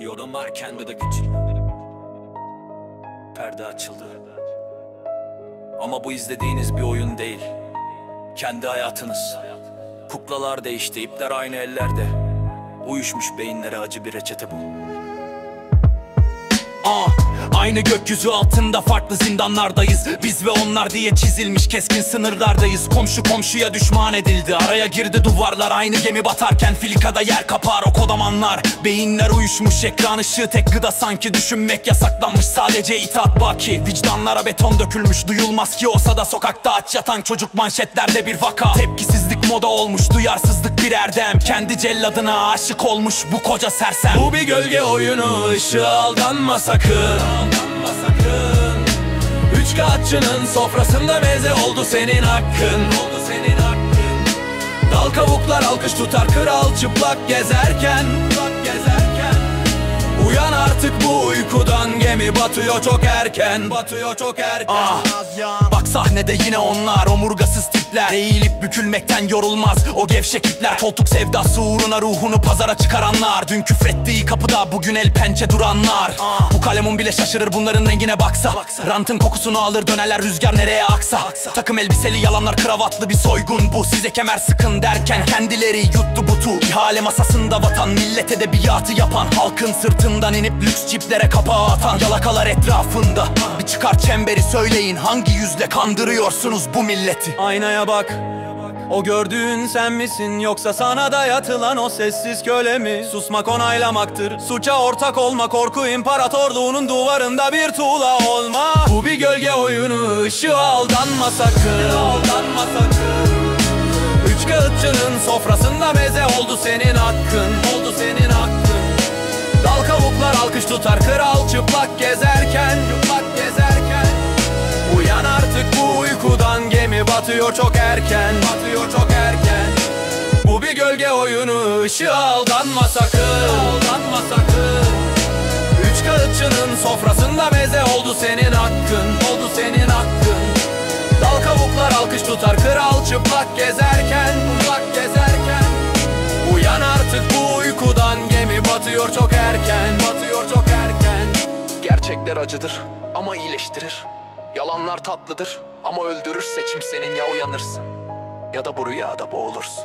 Yorumlarken bir de küçük perde açıldı. Ama bu izlediğiniz bir oyun değil, kendi hayatınız. Kuklalar değişti, ipler aynı ellerde. Uyuşmuş beyinlere acı bir reçete bu. Aynı gökyüzü altında farklı zindanlardayız. Biz ve onlar diye çizilmiş keskin sınırlardayız. Komşu komşuya düşman edildi, araya girdi duvarlar. Aynı gemi batarken filikada yer kapar o kodamanlar. Beyinler uyuşmuş, ekran ışığı tek gıda sanki. Düşünmek yasaklanmış, sadece itaat baki. Vicdanlara beton dökülmüş, duyulmaz ki olsa da sokakta aç yatan çocuk manşetlerde bir vaka. Tepkisizlik moda olmuş, duyarsızlık bir erdem. Kendi celladına aşık olmuş bu koca sersem. Bu bir gölge oyunu, ışığa aldanma sakın. Üçkağıtçının sofrasında meze oldu senin hakkın. Dal kavuklar alkış tutar, kral çıplak gezerken. Uyan artık bu uykudan, gemi batıyor çok erken. Bak sahnede yine onlar, omurgasız tipler. Eğilip bükülmekten yorulmaz o gevşek ipler. Koltuk sevdası uğruna ruhunu pazara çıkaranlar. Dün küfrettiği kapıda bugün el pençe duranlar. Bu kalemun bile şaşırır bunların rengine baksa. Rantın kokusunu alır dönerler rüzgar nereye aksa. Takım elbiseli yalanlar, kravatlı bir soygun bu. Size kemer sıkın derken kendileri yuttu butu. İhale masasında vatan millet edebiyatı yapan, halkın sırtından inip lüks ciplere kapağı atan yalakalar etrafında. Bir çıkar çemberi söyleyin, hangi yüzle kandırıyorsunuz bu milleti? Aynaya bak, o gördüğün sen misin, yoksa sana dayatılan o sessiz köle mi? Susmak onaylamaktır, suça ortak olma, korku imparatorluğunun duvarında bir tuğla olma. Bu bir gölge oyunu, ışığa aldanma sakın. Üçkağıtçının sofrasında meze oldu senin hakkın. Dal kavuklar alkış tutar, kral çıplak gezerken. Uyan artık bu uykudan, gemi batıyor çok erken. Bu bir gölge oyunu, ışığa aldanma sakın. Üçkağıtçının sofrasında meze oldu senin hakkın. Dal kavuklar alkış tutar, kral çıplak gezerken. Uyan artık bu uykudan, gemi batıyor çok erken. Gerçekler acıdır ama iyileştirir. Yalanlar tatlıdır ama öldürür. Seçim senin, ya uyanırsın ya da bu rüyada boğulursun.